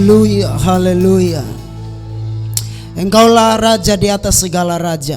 Haleluya, haleluya. Engkaulah Raja di atas segala raja,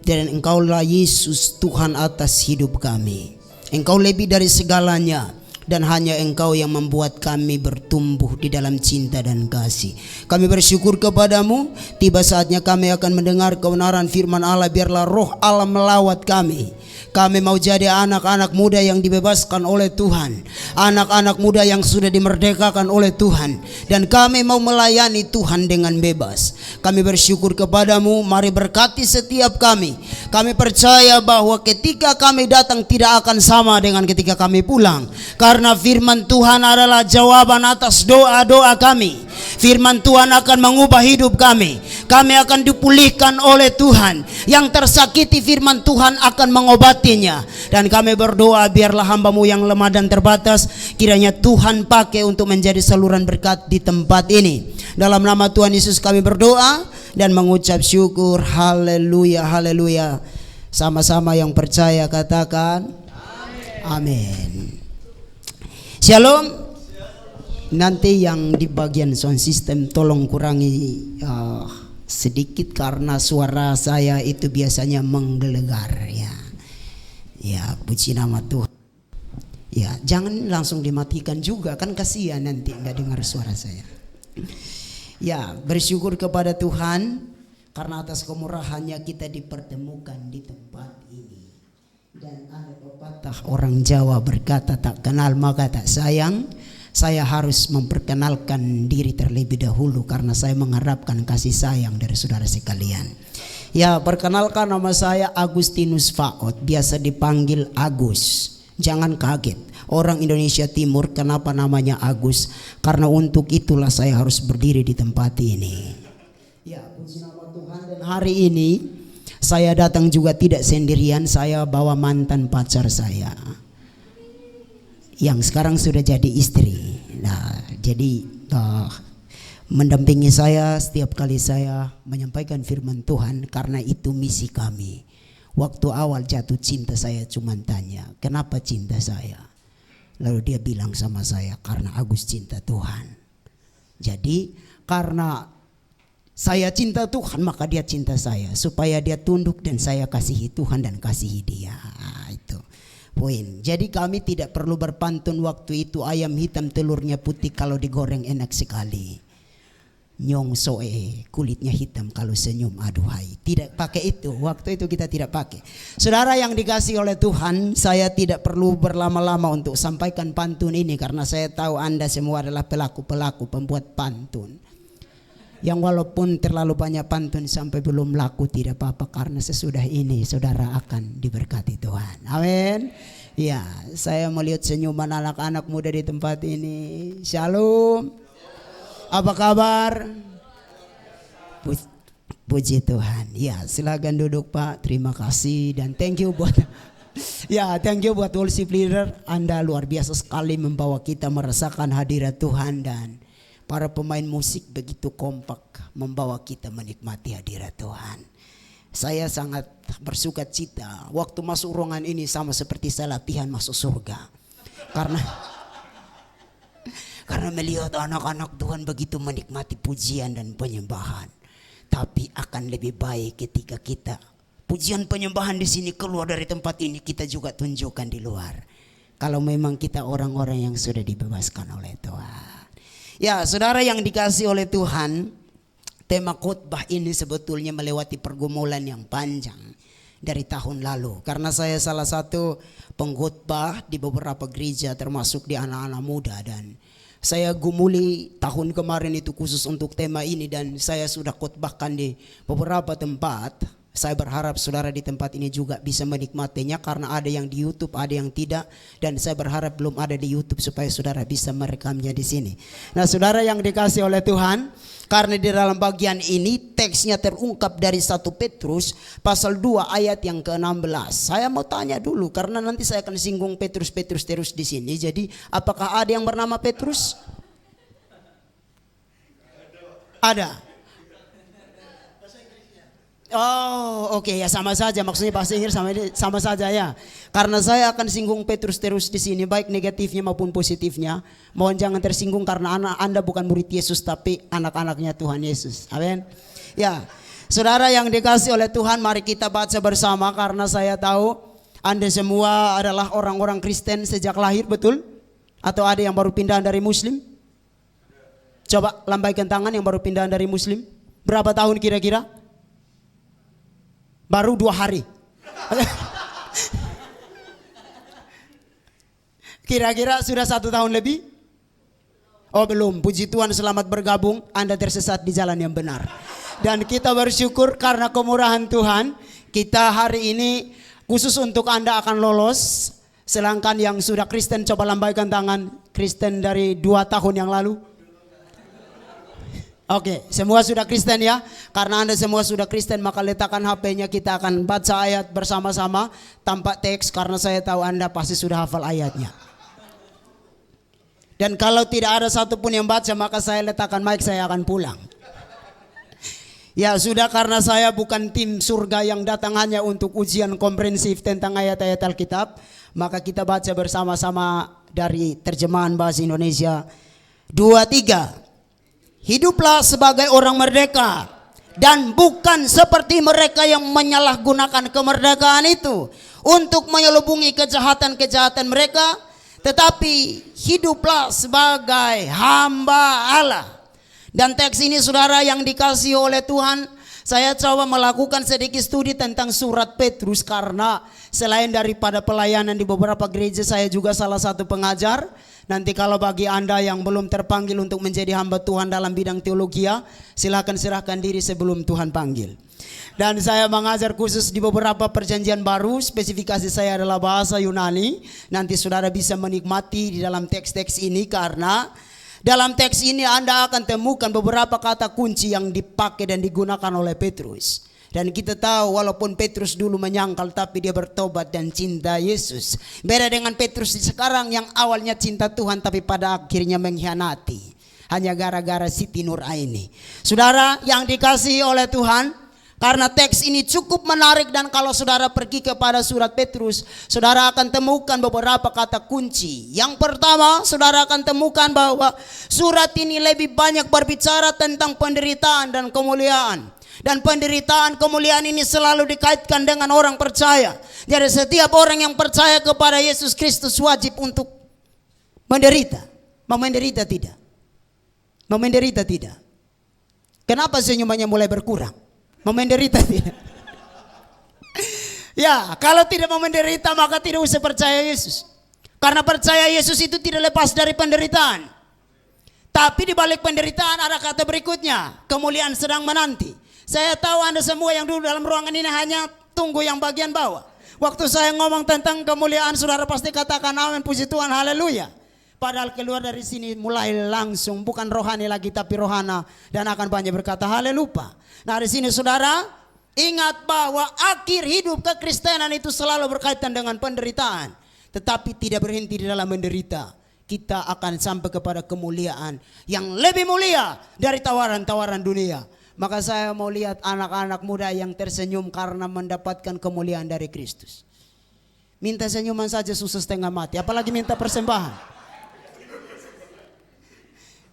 dan Engkaulah Yesus Tuhan atas hidup kami. Engkau lebih dari segalanya, dan hanya Engkau yang membuat kami bertumbuh di dalam cinta dan kasih. Kami bersyukur kepadamu. Tiba saatnya kami akan mendengar kebenaran firman Allah. Biarlah roh Allah melawat kami. Kami mau jadi anak-anak muda yang dibebaskan oleh Tuhan, anak-anak muda yang sudah dimerdekakan oleh Tuhan, dan kami mau melayani Tuhan dengan bebas. Kami bersyukur kepadamu. Mari berkati setiap kami. Kami percaya bahwa ketika kami datang tidak akan sama dengan ketika kami pulang, karena firman Tuhan adalah jawaban atas doa-doa kami. Firman Tuhan akan mengubah hidup kami. Kami akan dipulihkan oleh Tuhan. Yang tersakiti firman Tuhan akan mengobatinya. Dan kami berdoa, biarlah hamba-Mu yang lemah dan terbatas, kiranya Tuhan pakai untuk menjadi saluran berkat di tempat ini. Dalam nama Tuhan Yesus kami berdoa dan mengucap syukur. Haleluya, haleluya. Sama-sama yang percaya katakan amin. Shalom. Nanti yang di bagian sound system tolong kurangi sedikit karena suara saya itu biasanya menggelegar ya. Ya, puji nama Tuhan. Ya, jangan langsung dimatikan juga, kan kasihan nanti nggak dengar suara saya. Ya, bersyukur kepada Tuhan karena atas kemurahannya kita dipertemukan di tempat ini. Dan ada pepatah orang Jawa berkata, tak kenal maka tak sayang. Saya harus memperkenalkan diri terlebih dahulu karena saya mengharapkan kasih sayang dari saudara sekalian. Ya, perkenalkan, nama saya Agustinus Faot, biasa dipanggil Agus. Jangan kaget, orang Indonesia Timur kenapa namanya Agus? Karena untuk itulah saya harus berdiri di tempat ini. Ya, puji nama Tuhan. Dan hari ini saya datang juga tidak sendirian, saya bawa mantan pacar saya yang sekarang sudah jadi istri. Nah, jadi mendampingi saya setiap kali saya menyampaikan firman Tuhan, karena itu misi kami. Waktu awal jatuh cinta saya cuma tanya, kenapa cinta saya? Lalu dia bilang sama saya, karena Agus cinta Tuhan. Jadi karena saya cinta Tuhan, maka dia cinta saya, supaya dia tunduk dan saya kasihi Tuhan dan kasihi dia. Itu poin. Jadi kami tidak perlu berpantun. Waktu itu ayam hitam telurnya putih, kalau digoreng enak sekali. Nyong soe kulitnya hitam, kalau senyum aduhai. Tidak pakai itu. Waktu itu kita tidak pakai. Saudara yang dikasih oleh Tuhan, saya tidak perlu berlama-lama untuk sampaikan pantun ini, karena saya tahu Anda semua adalah pelaku-pelaku pembuat pantun. Yang walaupun terlalu banyak pantun sampai belum laku tidak apa-apa, karena sesudah ini saudara akan diberkati Tuhan. Amin. Ya, saya melihat senyuman anak-anak muda di tempat ini. Shalom. Apa kabar? Puji Tuhan. Ya, silakan duduk Pak. Terima kasih dan thank you buat thank you buat worship leader. Anda luar biasa sekali membawa kita merasakan hadirat Tuhan, dan para pemain musik begitu kompak membawa kita menikmati hadirat Tuhan. Saya sangat bersuka cita waktu masuk ruangan ini, sama seperti saya latihan masuk surga. Karena melihat anak-anak Tuhan begitu menikmati pujian dan penyembahan. Tapi akan lebih baik ketika kita pujian penyembahan di sini keluar dari tempat ini, kita juga tunjukkan di luar. Kalau memang kita orang-orang yang sudah dibebaskan oleh Tuhan. Ya, saudara yang dikasih oleh Tuhan, tema khotbah ini sebetulnya melewati pergumulan yang panjang dari tahun lalu. Karena saya salah satu pengkhotbah di beberapa gereja, termasuk di anak-anak muda, dan saya gumuli tahun kemarin itu khusus untuk tema ini, dan saya sudah khotbahkan di beberapa tempat. Saya berharap saudara di tempat ini juga bisa menikmatinya, karena ada yang di YouTube, ada yang tidak, dan saya berharap belum ada di YouTube supaya saudara bisa merekamnya di sini. Nah, saudara yang dikasih oleh Tuhan, karena di dalam bagian ini teksnya terungkap dari 1 Petrus pasal 2 ayat yang ke-16. Saya mau tanya dulu, karena nanti saya akan singgung Petrus terus di sini. Jadi, apakah ada yang bernama Petrus? Ada. Oh, oke ya, sama saja, maksudnya bahasa Inggris sama saja ya. Karena saya akan singgung Petrus terus di sini, baik negatifnya maupun positifnya. Mohon jangan tersinggung karena Anda bukan murid Yesus tapi anak-anaknya Tuhan Yesus. Amin. Ya. Saudara yang dikasih oleh Tuhan, mari kita baca bersama karena saya tahu Anda semua adalah orang-orang Kristen sejak lahir, betul? Atau ada yang baru pindahan dari Muslim? Coba lambaikan tangan yang baru pindahan dari Muslim. Berapa tahun kira-kira? Baru 2 hari. Kira-kira sudah 1 tahun lebih? Oh belum, puji Tuhan, selamat bergabung. Anda tersesat di jalan yang benar. Dan kita bersyukur karena kemurahan Tuhan. Kita hari ini khusus untuk Anda akan lolos. Sedangkan yang sudah Kristen coba lambaikan tangan. Kristen dari 2 tahun yang lalu. Oke, semua sudah Kristen ya. Karena Anda semua sudah Kristen, maka letakkan HP-nya, kita akan baca ayat bersama-sama tanpa teks karena saya tahu Anda pasti sudah hafal ayatnya. Dan kalau tidak ada satupun yang baca, maka saya letakkan mic, saya akan pulang. Ya sudah, karena saya bukan tim surga yang datang hanya untuk ujian komprehensif tentang ayat-ayat Alkitab, maka kita baca bersama-sama dari terjemahan bahasa Indonesia. 2, 3. Hiduplah sebagai orang merdeka dan bukan seperti mereka yang menyalahgunakan kemerdekaan itu untuk menyelubungi kejahatan-kejahatan mereka, tetapi hiduplah sebagai hamba Allah. Dan teks ini saudara yang dikasihi oleh Tuhan, saya coba melakukan sedikit studi tentang surat Petrus karena selain daripada pelayanan di beberapa gereja, saya juga salah satu pengajar. Nanti kalau bagi Anda yang belum terpanggil untuk menjadi hamba Tuhan dalam bidang teologi, silakan serahkan diri sebelum Tuhan panggil. Dan saya mengajar khusus di beberapa perjanjian baru. Spesifikasi saya adalah bahasa Yunani. Nanti saudara bisa menikmati di dalam teks-teks ini karena dalam teks ini Anda akan temukan beberapa kata kunci yang dipakai dan digunakan oleh Petrus. Dan kita tahu walaupun Petrus dulu menyangkal, tapi dia bertobat dan cinta Yesus. Beda dengan Petrus di sekarang yang awalnya cinta Tuhan tapi pada akhirnya mengkhianati. Hanya gara-gara Siti Nuraini. Saudara yang dikasihi oleh Tuhan, karena teks ini cukup menarik dan kalau saudara pergi kepada surat Petrus, saudara akan temukan beberapa kata kunci. Yang pertama, saudara akan temukan bahwa surat ini lebih banyak berbicara tentang penderitaan dan kemuliaan. Dan penderitaan kemuliaan ini selalu dikaitkan dengan orang percaya. Jadi setiap orang yang percaya kepada Yesus Kristus wajib untuk menderita. Mau menderita tidak? Mau menderita tidak? Kenapa senyumannya mulai berkurang? Mau menderita tidak? Ya, kalau tidak mau menderita maka tidak usah percaya Yesus. Karena percaya Yesus itu tidak lepas dari penderitaan. Tapi di balik penderitaan ada kata berikutnya, kemuliaan sedang menanti. Saya tahu Anda semua yang duduk dalam ruangan ini hanya tunggu yang bagian bawah. Waktu saya ngomong tentang kemuliaan, saudara pasti katakan amin, puji Tuhan, haleluya. Padahal keluar dari sini mulai langsung bukan rohani lagi tapi rohana dan akan banyak berkata haleluya. Nah di sini saudara ingat bahwa akhir hidup kekristenan itu selalu berkaitan dengan penderitaan. Tetapi tidak berhenti di dalam menderita. Kita akan sampai kepada kemuliaan yang lebih mulia dari tawaran-tawaran dunia. Maka saya mau lihat anak-anak muda yang tersenyum karena mendapatkan kemuliaan dari Kristus. Minta senyuman saja susah setengah mati, apalagi minta persembahan.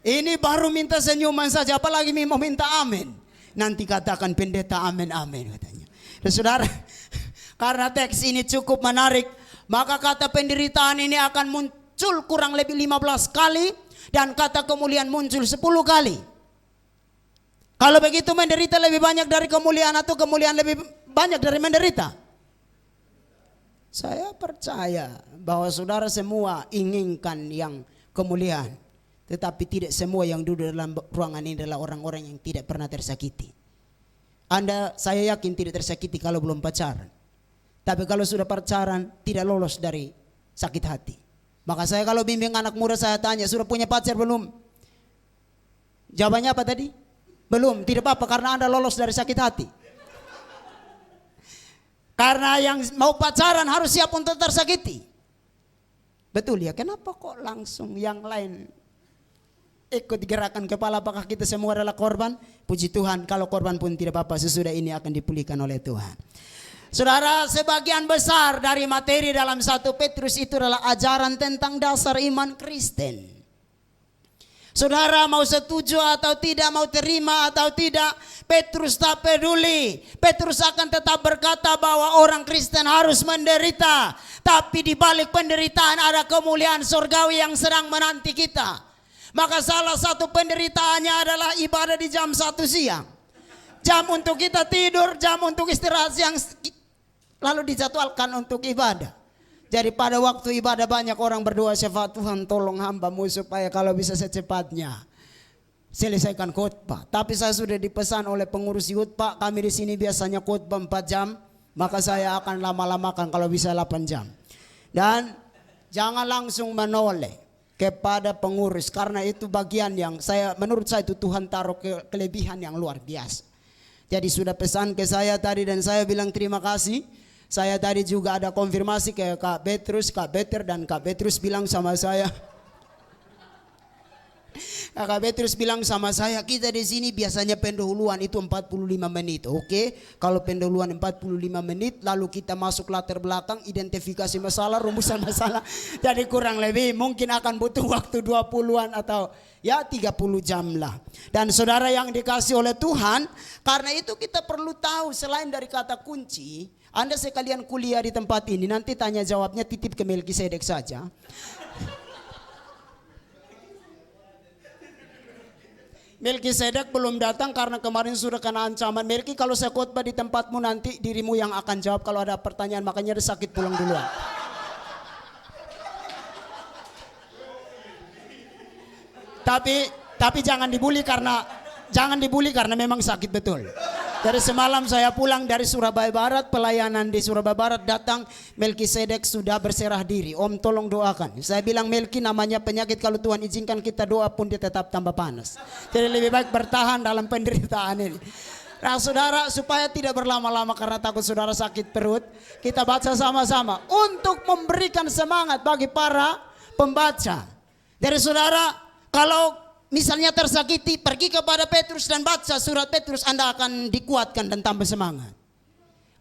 Ini baru minta senyuman saja, apalagi mau minta amin. Nanti katakan pendeta amin, amin katanya. Dan saudara, karena teks ini cukup menarik, maka kata penderitaan ini akan muncul kurang lebih 15 kali. Dan kata kemuliaan muncul 10 kali. Kalau begitu menderita lebih banyak dari kemuliaan atau kemuliaan lebih banyak dari menderita? Saya percaya bahwa saudara semua inginkan yang kemuliaan. Tetapi tidak semua yang duduk dalam ruangan ini adalah orang-orang yang tidak pernah tersakiti. Anda, saya yakin tidak tersakiti kalau belum pacaran. Tapi kalau sudah pacaran tidak lolos dari sakit hati. Maka saya kalau bimbing anak muda saya tanya, sudah punya pacar belum? Jawabannya apa tadi? Belum, tidak apa-apa karena Anda lolos dari sakit hati. Karena yang mau pacaran harus siap untuk tersakiti. Betul ya, kenapa kok langsung yang lain ikut gerakan kepala, apakah kita semua adalah korban? Puji Tuhan, kalau korban pun tidak apa-apa, sesudah ini akan dipulihkan oleh Tuhan. Saudara, sebagian besar dari materi dalam 1 Petrus itu adalah ajaran tentang dasar iman Kristen. Saudara mau setuju atau tidak, mau terima atau tidak, Petrus tak peduli. Petrus akan tetap berkata bahwa orang Kristen harus menderita. Tapi di balik penderitaan ada kemuliaan surgawi yang sedang menanti kita. Maka salah satu penderitaannya adalah ibadah di jam 1 siang. Jam untuk kita tidur, jam untuk istirahat siang, lalu dijadwalkan untuk ibadah. Jadi pada waktu ibadah banyak orang berdoa, syafaat Tuhan tolong hambamu supaya kalau bisa secepatnya selesaikan khotbah. Tapi saya sudah dipesan oleh pengurus youth, Pak, kami di sini biasanya khotbah 4 jam, maka saya akan lama-lamakan kalau bisa 8 jam. Dan jangan langsung menoleh kepada pengurus, karena itu bagian yang menurut saya itu Tuhan taruh kelebihan yang luar biasa. Jadi sudah pesan ke saya tadi dan saya bilang terima kasih. Saya tadi juga ada konfirmasi ke Kak Petrus, Kak Peter, dan Kak Petrus bilang sama saya, Kak Petrus bilang sama saya, kita di sini biasanya pendahuluan itu 45 menit. Oke, kalau pendahuluan 45 menit, lalu kita masuk latar belakang, identifikasi masalah, rumusan masalah. Jadi kurang lebih mungkin akan butuh waktu 20-an atau ya 30 jam lah. Dan saudara yang dikasih oleh Tuhan, karena itu kita perlu tahu selain dari kata kunci. Anda sekalian kuliah di tempat ini, nanti tanya jawabnya titip ke Melkisedek saja. Melkisedek belum datang karena kemarin sudah kena ancaman. Melki, kalau saya khotbah di tempatmu nanti dirimu yang akan jawab kalau ada pertanyaan, makanya ada sakit pulang duluan. Tapi jangan dibully karena memang sakit betul. Dari semalam saya pulang dari Surabaya Barat, pelayanan di Surabaya Barat, datang Melkisedek sudah berserah diri. Om tolong doakan. Saya bilang, Melki, namanya penyakit, kalau Tuhan izinkan kita doa pun dia tetap tambah panas. Jadi lebih baik bertahan dalam penderitaan ini. Nah saudara, supaya tidak berlama-lama karena takut saudara sakit perut, kita baca sama-sama untuk memberikan semangat bagi para pembaca. Dari saudara, kalau misalnya tersakiti, pergi kepada Petrus dan baca surat Petrus, Anda akan dikuatkan dan tambah semangat.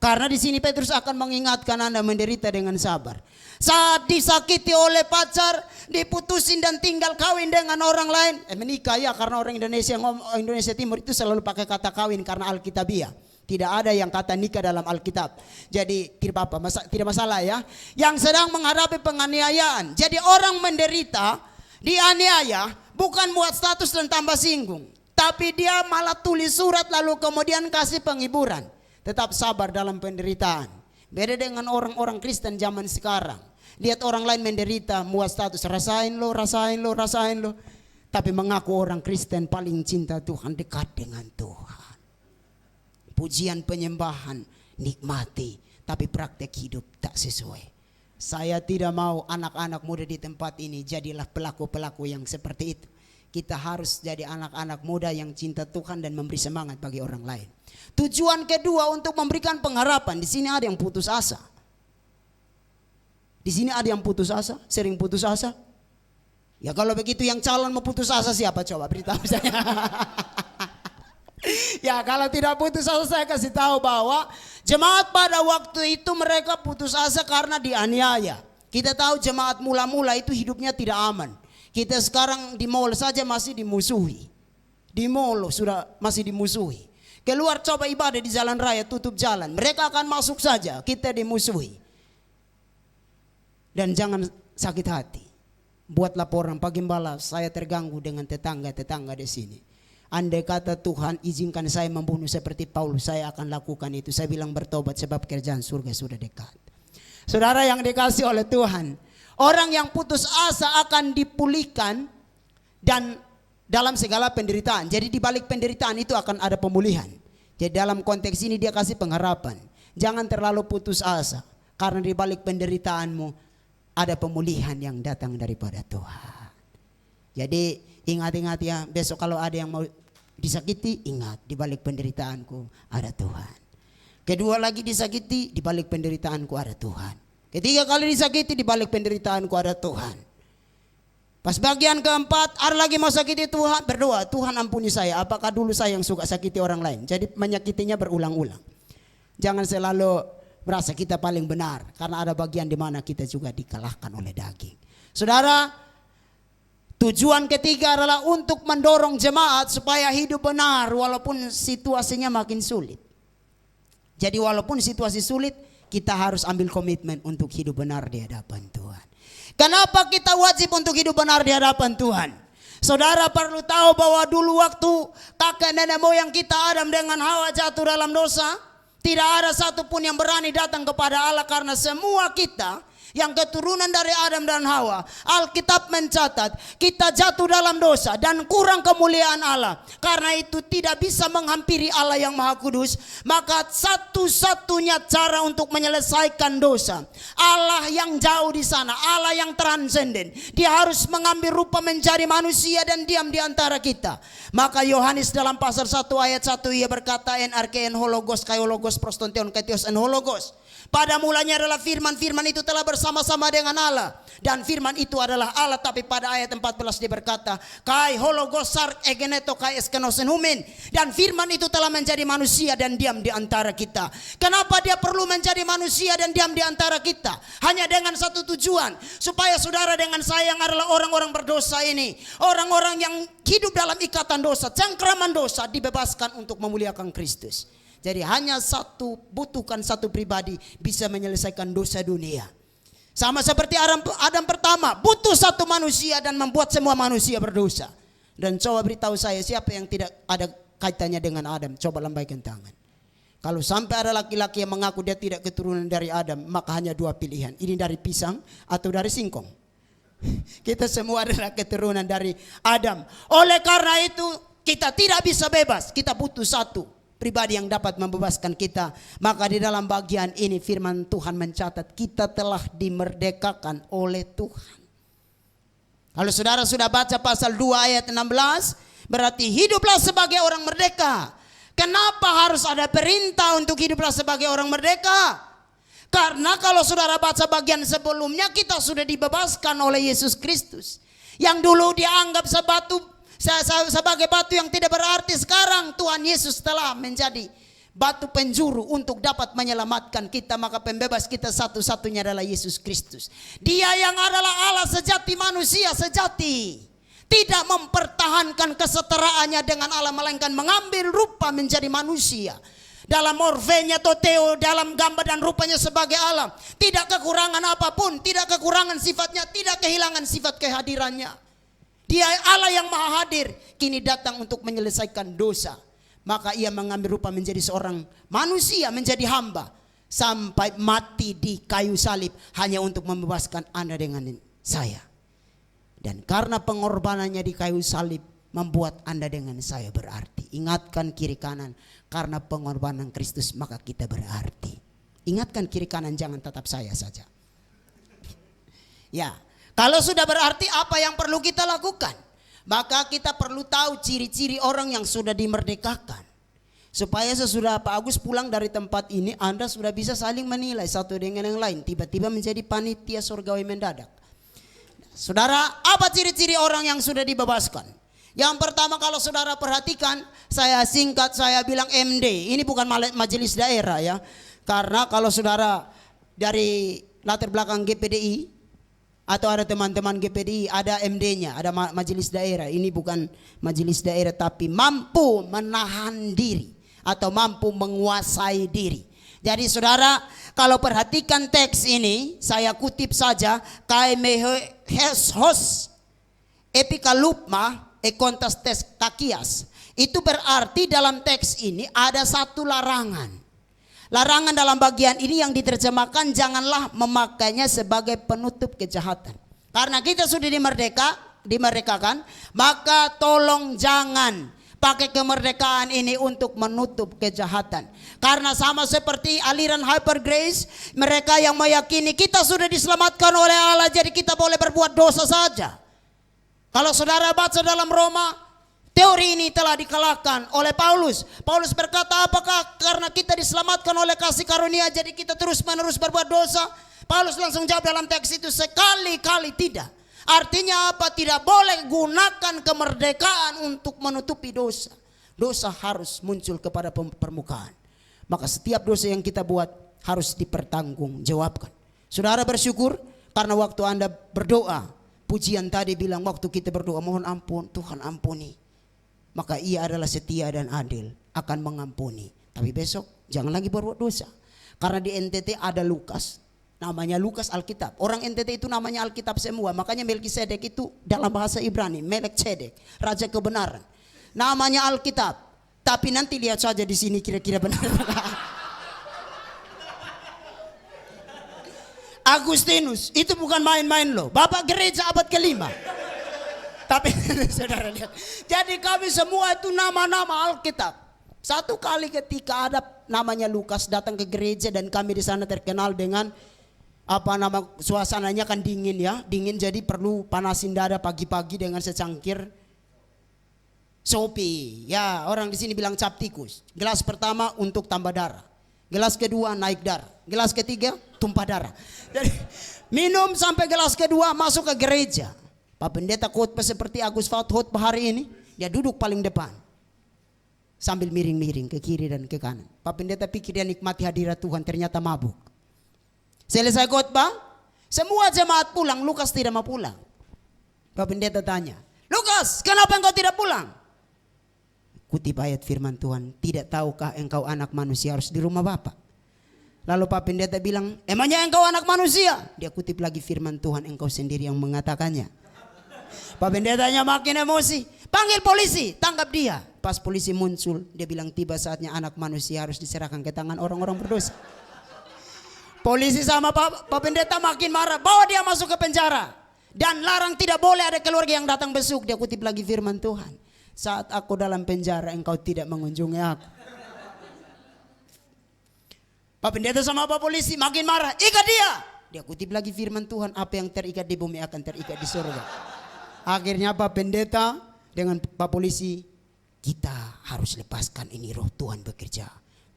Karena di sini Petrus akan mengingatkan Anda menderita dengan sabar. Saat disakiti oleh pacar, diputusin dan tinggal kawin dengan orang lain, menikah ya, karena orang Indonesia Timur itu selalu pakai kata kawin karena Alkitabiah. Tidak ada yang kata nikah dalam Alkitab. Jadi tidak apa-apa, tidak masalah ya. Yang sedang menghadapi penganiayaan. Jadi orang menderita, dianiaya, bukan buat status dan tambah singgung, tapi dia malah tulis surat lalu kemudian kasih penghiburan. Tetap sabar dalam penderitaan. Beda dengan orang-orang Kristen zaman sekarang. Lihat orang lain menderita, muat status, rasain lo. Tapi mengaku orang Kristen paling cinta Tuhan, dekat dengan Tuhan. Pujian penyembahan nikmati, tapi praktek hidup tak sesuai. Saya tidak mau anak-anak muda di tempat ini jadilah pelaku-pelaku yang seperti itu. Kita harus jadi anak-anak muda yang cinta Tuhan dan memberi semangat bagi orang lain. Tujuan kedua untuk memberikan pengharapan. Di sini ada yang putus asa. Di sini ada yang putus asa, sering putus asa. Ya kalau begitu yang calon mau putus asa siapa, coba beritahu saya. Ya kalau tidak putus asa, saya kasih tahu bahwa jemaat pada waktu itu mereka putus asa karena dianiaya. Kita tahu jemaat mula-mula itu hidupnya tidak aman. Kita sekarang di mall saja masih dimusuhi. Di mall sudah masih dimusuhi. Keluar coba ibadah di jalan raya, tutup jalan, mereka akan masuk saja, kita dimusuhi. Dan jangan sakit hati. Buat laporan Pak Gembala, saya terganggu dengan tetangga-tetangga di sini. Andai kata Tuhan izinkan saya membunuh seperti Paulus, saya akan lakukan itu. Saya bilang bertobat sebab kerjaan surga sudah dekat. Saudara yang dikasih oleh Tuhan, orang yang putus asa akan dipulihkan dan dalam segala penderitaan. Jadi di balik penderitaan itu akan ada pemulihan. Jadi dalam konteks ini dia kasih pengharapan. Jangan terlalu putus asa, karena di balik penderitaanmu ada pemulihan yang datang daripada Tuhan. Jadi ingat-ingat ya, besok kalau ada yang mau disakiti, ingat di balik penderitaanku ada Tuhan. Kedua lagi disakiti, di balik penderitaanku ada Tuhan. Ketiga kali disakiti, di balik penderitaanku ada Tuhan. Pas bagian keempat, ada lagi mau sakiti Tuhan, berdoa, Tuhan ampuni saya. Apakah dulu saya yang suka sakiti orang lain? Jadi menyakitinya berulang-ulang. Jangan selalu merasa kita paling benar, karena ada bagian di mana kita juga dikalahkan oleh daging. Saudara, tujuan ketiga adalah untuk mendorong jemaat supaya hidup benar walaupun situasinya makin sulit. Jadi walaupun situasi sulit, kita harus ambil komitmen untuk hidup benar di hadapan Tuhan. Kenapa kita wajib untuk hidup benar di hadapan Tuhan? Saudara perlu tahu bahwa dulu waktu kakek nenek moyang kita Adam dengan Hawa jatuh dalam dosa, tidak ada satupun yang berani datang kepada Allah, karena semua kita yang keturunan dari Adam dan Hawa, Alkitab mencatat kita jatuh dalam dosa dan kurang kemuliaan Allah. Karena itu tidak bisa menghampiri Allah yang Maha Kudus. Maka satu-satunya cara untuk menyelesaikan dosa, Allah yang jauh di sana, Allah yang transenden, Dia harus mengambil rupa menjadi manusia dan diam di antara kita. Maka Yohanes dalam pasal 1 ayat 1 ia berkata, en arkein hologos kai hologos prostontion kai theos en hologos. Pada mulanya adalah firman, firman itu telah bersama-sama dengan Allah, dan firman itu adalah Allah. Tapi pada ayat 14 dia berkata, kai hologos sark egeneto kai eskenosen humin, dan firman itu telah menjadi manusia dan diam di antara kita. Kenapa dia perlu menjadi manusia dan diam di antara kita? Hanya dengan satu tujuan, supaya saudara dengan saya yang adalah orang-orang berdosa ini, orang-orang yang hidup dalam ikatan dosa, cengkraman dosa, dibebaskan untuk memuliakan Kristus. Jadi hanya butuhkan satu pribadi bisa menyelesaikan dosa dunia. Sama seperti Adam pertama, butuh satu manusia dan membuat semua manusia berdosa. Dan coba beritahu saya, siapa yang tidak ada kaitannya dengan Adam? Coba lambaikan tangan. Kalau sampai ada laki-laki yang mengaku dia tidak keturunan dari Adam, maka hanya dua pilihan. Ini dari pisang atau dari singkong. Kita semua adalah keturunan dari Adam. Oleh karena itu kita tidak bisa bebas. Kita butuh satu pribadi yang dapat membebaskan kita. Maka di dalam bagian ini firman Tuhan mencatat kita telah dimerdekakan oleh Tuhan. Kalau saudara sudah baca pasal 2 ayat 16, berarti hiduplah sebagai orang merdeka. Kenapa harus ada perintah untuk hiduplah sebagai orang merdeka? Karena kalau saudara baca bagian sebelumnya, kita sudah dibebaskan oleh Yesus Kristus. Yang dulu dianggap sebagai batu yang tidak berarti, sekarang Tuhan Yesus telah menjadi batu penjuru untuk dapat menyelamatkan kita. Maka pembebas kita satu-satunya adalah Yesus Kristus. Dia yang adalah Allah sejati, manusia sejati, tidak mempertahankan kesetaraannya dengan Allah, melainkan mengambil rupa menjadi manusia. Dalam morfenya toteo, dalam gambar dan rupanya sebagai Allah. Tidak kekurangan apapun, tidak kekurangan sifatnya, tidak kehilangan sifat kehadirannya. Dia Allah yang maha hadir, kini datang untuk menyelesaikan dosa. Maka ia mengambil rupa menjadi seorang manusia, menjadi hamba, sampai mati di kayu salib hanya untuk membebaskan Anda dengan saya. Dan karena pengorbanannya di kayu salib membuat Anda dengan saya berarti. Ingatkan kiri kanan, karena pengorbanan Kristus maka kita berarti. Ingatkan kiri kanan, jangan tetap saya saja. Ya. Kalau sudah berarti, apa yang perlu kita lakukan? Maka kita perlu tahu ciri-ciri orang yang sudah dimerdekakan. Supaya sesudah Pak Agus pulang dari tempat ini, Anda sudah bisa saling menilai satu dengan yang lain. Tiba-tiba menjadi panitia surgawi mendadak. Saudara, apa ciri-ciri orang yang sudah dibebaskan? Yang pertama, kalau saudara perhatikan, saya singkat, saya bilang MD. Ini bukan majelis daerah ya. Karena kalau saudara dari latar belakang GPDI, atau ada teman-teman GPDI, ada MD-nya, ada majelis daerah. Ini bukan majelis daerah, tapi mampu menahan diri atau mampu menguasai diri. Jadi saudara, kalau perhatikan teks ini, saya kutip saja, kaimehos epikalupma ekontas tes kakias. Itu berarti dalam teks ini ada satu larangan. Larangan dalam bagian ini yang diterjemahkan, janganlah memakainya sebagai penutup kejahatan. Karena kita sudah dimerdekakan, maka tolong jangan pakai kemerdekaan ini untuk menutup kejahatan. Karena sama seperti aliran hyper grace, mereka yang meyakini kita sudah diselamatkan oleh Allah, jadi kita boleh berbuat dosa saja. Kalau saudara baca dalam Roma, teori ini telah dikalahkan oleh Paulus. Paulus berkata, apakah karena kita diselamatkan oleh kasih karunia jadi kita terus-menerus berbuat dosa? Paulus langsung jawab dalam teks itu, sekali-kali tidak. Artinya apa? Tidak boleh gunakan kemerdekaan untuk menutupi dosa. Dosa harus muncul kepada permukaan. Maka setiap dosa yang kita buat harus dipertanggungjawabkan. Saudara bersyukur karena waktu Anda berdoa, pujian tadi bilang waktu kita berdoa mohon ampun, Tuhan ampuni. Maka Ia adalah setia dan adil, akan mengampuni. Tapi besok jangan lagi berbuat dosa. Karena di NTT ada Lukas, namanya Lukas Alkitab. Orang NTT itu namanya Alkitab semua. Makanya Melkisedek itu dalam bahasa Ibrani, Melkisedek, raja kebenaran. Namanya Alkitab. Tapi nanti lihat saja di sini kira-kira benar. Agustinus itu bukan main-main loh. Bapak gereja abad ke-5. Tapi saudara lihat. Jadi kami semua itu nama-nama Alkitab. Satu kali ketika ada namanya Lukas datang ke gereja dan kami di sana terkenal dengan suasananya kan dingin ya, dingin jadi perlu panasin dada pagi-pagi dengan secangkir sopi. Ya, orang di sini bilang cap tikus. Gelas pertama untuk tambah darah. Gelas kedua naik darah. Gelas ketiga tumpah darah. Jadi minum sampai gelas kedua masuk ke gereja. Pak Pendeta khotbah seperti Agus Fat khotbah hari ini, dia duduk paling depan. Sambil miring-miring ke kiri dan ke kanan. Pak Pendeta pikir dia nikmati hadirat Tuhan, ternyata mabuk. Selesai khotbah, semua jemaat pulang, Lukas tidak mau pulang. Pak Pendeta tanya, Lukas, kenapa engkau tidak pulang? Kutip ayat firman Tuhan, tidak tahukah engkau anak manusia harus di rumah Bapa? Lalu Pak Pendeta bilang, emangnya engkau anak manusia? Dia kutip lagi firman Tuhan, engkau sendiri yang mengatakannya. Pak Pendetanya makin emosi, panggil polisi, tangkap dia. Pas polisi muncul, dia bilang tiba saatnya anak manusia harus diserahkan ke tangan orang-orang berdosa. Polisi sama Pak Pendeta makin marah, bawa dia masuk ke penjara. Dan larang tidak boleh ada keluarga yang datang besuk. Dia kutip lagi firman Tuhan, saat aku dalam penjara engkau tidak mengunjungi aku. Pak Pendeta sama Pak Polisi makin marah, ikat dia. Dia kutip lagi firman Tuhan, apa yang terikat di bumi akan terikat di surga. Akhirnya Pak Pendeta dengan Pak Polisi, kita harus lepaskan ini, roh Tuhan bekerja.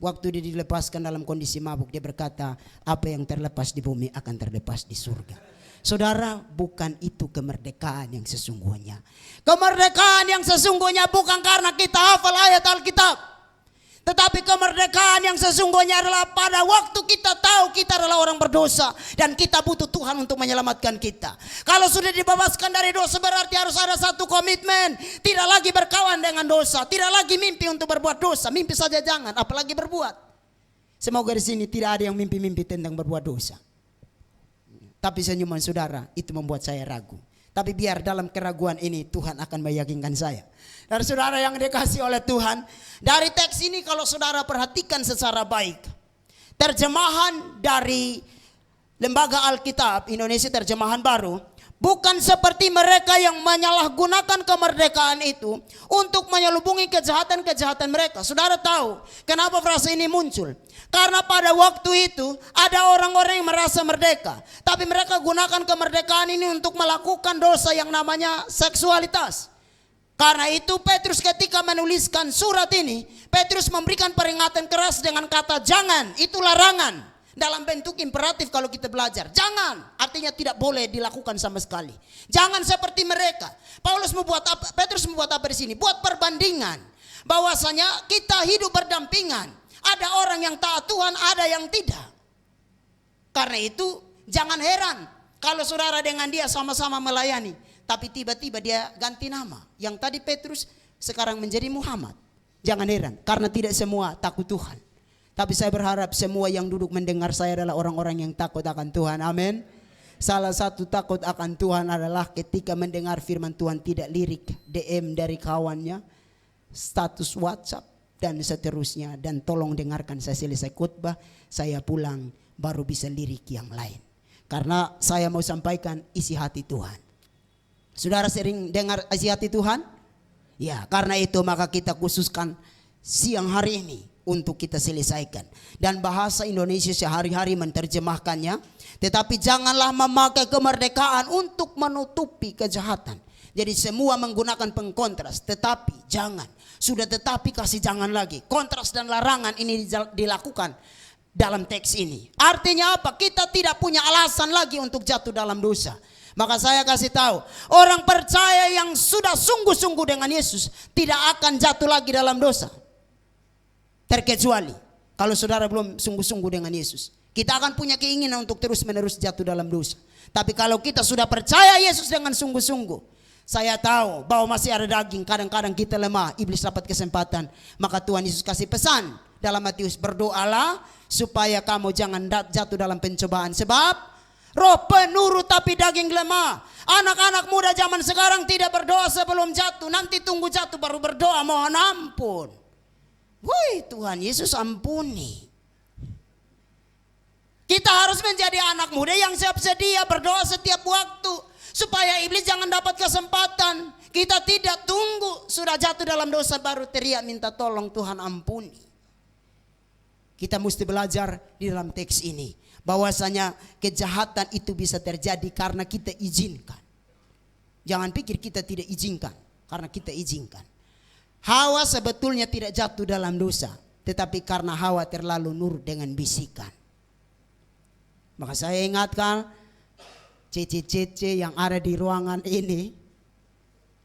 Waktu dia dilepaskan dalam kondisi mabuk, dia berkata, apa yang terlepas di bumi akan terlepas di surga. Saudara, bukan itu kemerdekaan yang sesungguhnya. Kemerdekaan yang sesungguhnya bukan karena kita hafal ayat Alkitab. Tetapi kemerdekaan yang sesungguhnya adalah pada waktu kita tahu kita adalah orang berdosa dan kita butuh Tuhan untuk menyelamatkan kita. Kalau sudah dibebaskan dari dosa berarti harus ada satu komitmen. Tidak lagi berkawan dengan dosa, tidak lagi mimpi untuk berbuat dosa. Mimpi saja jangan, apalagi berbuat. Semoga di sini tidak ada yang mimpi-mimpi tentang berbuat dosa. Tapi senyuman saudara itu membuat saya ragu. Tapi biar dalam keraguan ini Tuhan akan meyakinkan saya. Dan saudara yang dikasihi oleh Tuhan, dari teks ini kalau saudara perhatikan secara baik, terjemahan dari Lembaga Alkitab Indonesia Terjemahan Baru, bukan seperti mereka yang menyalahgunakan kemerdekaan itu untuk menyelubungi kejahatan-kejahatan mereka. Saudara tahu kenapa frase ini muncul? Karena pada waktu itu ada orang-orang yang merasa merdeka, tapi mereka gunakan kemerdekaan ini untuk melakukan dosa yang namanya seksualitas. Karena itu Petrus ketika menuliskan surat ini, Petrus memberikan peringatan keras dengan kata jangan, itu larangan. Dalam bentuk imperatif kalau kita belajar. Jangan, artinya tidak boleh dilakukan sama sekali. Jangan seperti mereka. Petrus membuat apa di sini? Buat perbandingan. Bahwasanya kita hidup berdampingan. Ada orang yang taat Tuhan, ada yang tidak. Karena itu jangan heran kalau saudara dengan dia sama-sama melayani, tapi tiba-tiba dia ganti nama. Yang tadi Petrus sekarang menjadi Muhammad. Jangan heran karena tidak semua takut Tuhan. Tapi saya berharap semua yang duduk mendengar saya adalah orang-orang yang takut akan Tuhan. Amin. Salah satu takut akan Tuhan adalah ketika mendengar firman Tuhan tidak lirik DM dari kawannya, status WhatsApp dan seterusnya. Dan tolong dengarkan saya selesai khotbah, saya pulang baru bisa lirik yang lain. Karena saya mau sampaikan isi hati Tuhan. Saudara sering dengar isi hati Tuhan? Ya, karena itu maka kita khususkan siang hari ini untuk kita selesaikan. Dan bahasa Indonesia sehari-hari menerjemahkannya. Tetapi janganlah memakai kemerdekaan untuk menutupi kejahatan. Jadi semua menggunakan pengkontras. Tetapi jangan. Sudah tetapi kasih jangan lagi. Kontras dan larangan ini dilakukan dalam teks ini. Artinya apa? Kita tidak punya alasan lagi untuk jatuh dalam dosa. Maka saya kasih tahu, orang percaya yang sudah sungguh-sungguh dengan Yesus tidak akan jatuh lagi dalam dosa. Terkecuali kalau saudara belum sungguh-sungguh dengan Yesus. Kita akan punya keinginan untuk terus-menerus jatuh dalam dosa. Tapi kalau kita sudah percaya Yesus dengan sungguh-sungguh, saya tahu bahwa masih ada daging, kadang-kadang kita lemah, iblis dapat kesempatan. Maka Tuhan Yesus kasih pesan dalam Matius, berdoalah supaya kamu jangan jatuh dalam pencobaan. Sebab roh penurut tapi daging lemah. Anak-anak muda zaman sekarang tidak berdoa sebelum jatuh. Nanti tunggu jatuh baru berdoa mohon ampun. Woi, Tuhan Yesus ampuni. Kita harus menjadi anak muda yang siap sedia berdoa setiap waktu, supaya iblis jangan dapat kesempatan. Kita tidak tunggu sudah jatuh dalam dosa baru teriak minta tolong Tuhan ampuni. Kita mesti belajar di dalam teks ini bahwasanya kejahatan itu bisa terjadi karena kita izinkan. Jangan pikir kita tidak izinkan, karena kita izinkan. Hawa sebetulnya tidak jatuh dalam dosa, tetapi karena Hawa terlalu nurut dengan bisikan. Maka saya ingatkan cece-cece yang ada di ruangan ini,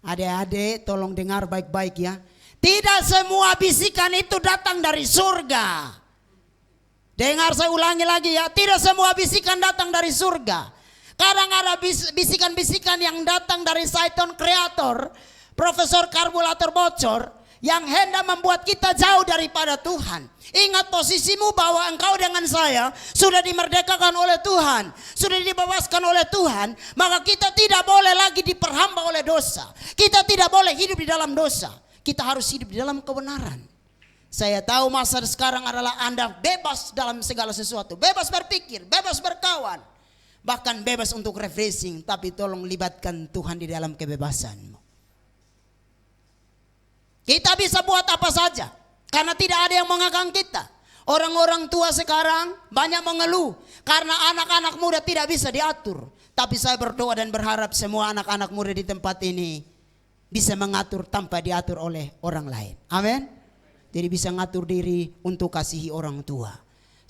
adik-adik tolong dengar baik-baik ya. Tidak semua bisikan itu datang dari surga. Dengar saya ulangi lagi ya, tidak semua bisikan datang dari surga. Kadang ada bisikan-bisikan yang datang dari Satan kreator, profesor karburator bocor, yang hendak membuat kita jauh daripada Tuhan. Ingat posisimu bahwa engkau dengan saya sudah dimerdekakan oleh Tuhan, sudah dibebaskan oleh Tuhan. Maka kita tidak boleh lagi diperhamba oleh dosa. Kita tidak boleh hidup di dalam dosa. Kita harus hidup di dalam kebenaran. Saya tahu masa sekarang adalah Anda bebas dalam segala sesuatu. Bebas berpikir, bebas berkawan, bahkan bebas untuk refreshing. Tapi tolong libatkan Tuhan di dalam kebebasanmu. Kita bisa buat apa saja, karena tidak ada yang mengekang kita. Orang-orang tua sekarang banyak mengeluh karena anak-anak muda tidak bisa diatur. Tapi saya berdoa dan berharap semua anak-anak muda di tempat ini bisa mengatur tanpa diatur oleh orang lain. Amin. Jadi bisa ngatur diri untuk kasihi orang tua.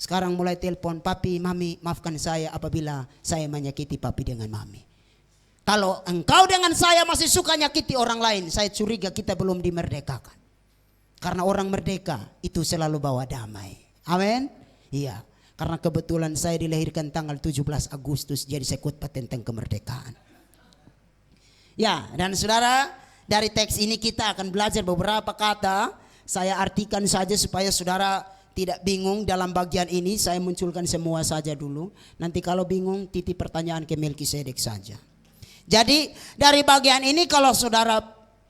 Sekarang mulai telepon, papi, mami, maafkan saya apabila saya menyakiti papi dengan mami. Kalau engkau dengan saya masih suka nyakiti orang lain, saya curiga kita belum dimerdekakan. Karena orang merdeka itu selalu bawa damai. Amin. Iya. Karena kebetulan saya dilahirkan tanggal 17 Agustus, jadi saya khotbah tentang kemerdekaan. Ya, dan saudara, dari teks ini kita akan belajar beberapa kata. Saya artikan saja supaya saudara tidak bingung dalam bagian ini. Saya munculkan semua saja dulu. Nanti kalau bingung titip pertanyaan ke Melkisedek saja. Jadi dari bagian ini kalau saudara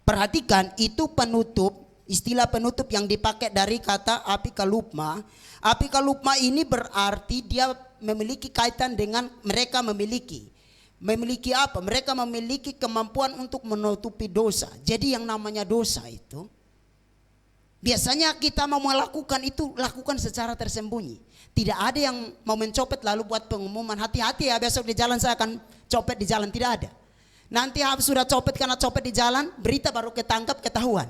perhatikan itu penutup, istilah penutup yang dipakai dari kata apikalupma. Apikalupma ini berarti dia memiliki kaitan dengan mereka memiliki. Memiliki apa? Mereka memiliki kemampuan untuk menutupi dosa. Jadi yang namanya dosa itu biasanya kita mau melakukan itu lakukan secara tersembunyi. Tidak ada yang mau mencopet lalu buat pengumuman, hati-hati ya besok di jalan saya akan copet di jalan, tidak ada. Nanti sudah copet karena copet di jalan, berita baru ketangkap ketahuan.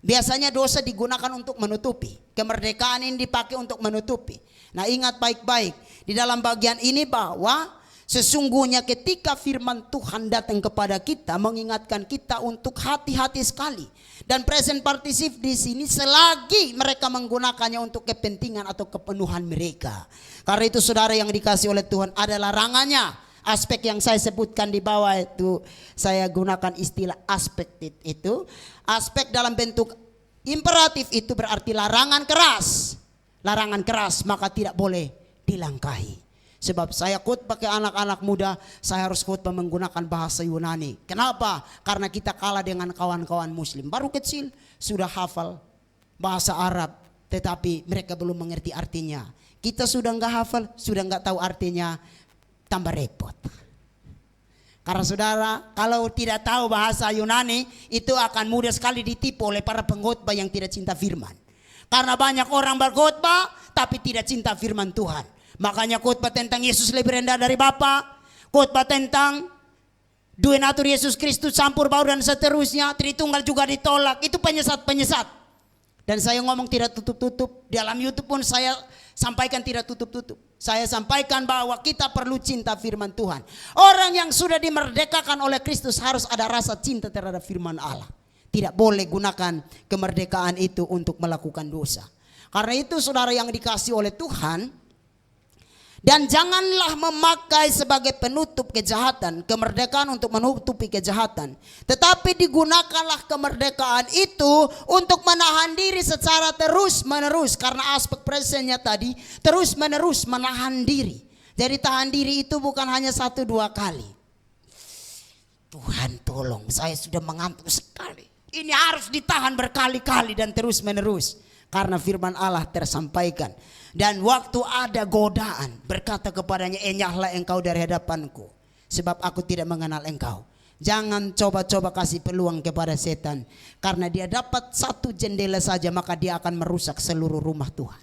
Biasanya dosa digunakan untuk menutupi. Kemerdekaan ini dipakai untuk menutupi. Nah ingat baik-baik di dalam bagian ini bahwa sesungguhnya ketika firman Tuhan datang kepada kita mengingatkan kita untuk hati-hati sekali. Dan present participle di sini selagi mereka menggunakannya untuk kepentingan atau kepenuhan mereka. Karena itu saudara yang dikasih oleh Tuhan ada larangannya. Aspek yang saya sebutkan di bawah itu saya gunakan istilah aspek itu. Aspek dalam bentuk imperatif itu berarti larangan keras. Larangan keras maka tidak boleh dilangkahi. Sebab saya khotbah ke anak-anak muda, saya harus khotbah menggunakan bahasa Yunani. Kenapa? Karena kita kalah dengan kawan-kawan muslim. Baru kecil sudah hafal bahasa Arab, tetapi mereka belum mengerti artinya. Kita sudah enggak hafal, sudah enggak tahu artinya, tambah repot. Karena saudara, kalau tidak tahu bahasa Yunani, itu akan mudah sekali ditipu oleh para pengkhotbah yang tidak cinta firman. Karena banyak orang berkhotbah, tapi tidak cinta firman Tuhan. Makanya khotbah tentang Yesus lebih rendah dari Bapa, khotbah tentang dua natur Yesus Kristus campur baur dan seterusnya, Tritunggal juga ditolak. Itu penyesat-penyesat. Dan saya ngomong tidak tutup-tutup. Dalam YouTube pun saya sampaikan tidak tutup-tutup. Saya sampaikan bahwa kita perlu cinta firman Tuhan. Orang yang sudah dimerdekakan oleh Kristus harus ada rasa cinta terhadap firman Allah. Tidak boleh gunakan kemerdekaan itu untuk melakukan dosa. Karena itu saudara yang dikasihi oleh Tuhan, dan janganlah memakai sebagai penutup kejahatan, kemerdekaan untuk menutupi kejahatan. Tetapi digunakanlah kemerdekaan itu untuk menahan diri secara terus menerus. Karena aspek presennya tadi terus menerus menahan diri. Jadi tahan diri itu bukan hanya 1-2 kali. Tuhan tolong, saya sudah mengantuk sekali. Ini harus ditahan berkali-kali dan terus menerus. Karena firman Allah tersampaikan. Dan waktu ada godaan, berkata kepadanya, enyahlah engkau dari hadapanku, sebab aku tidak mengenal engkau. Jangan coba-coba kasih peluang kepada setan. Karena dia dapat 1 jendela saja, maka dia akan merusak seluruh rumah Tuhan.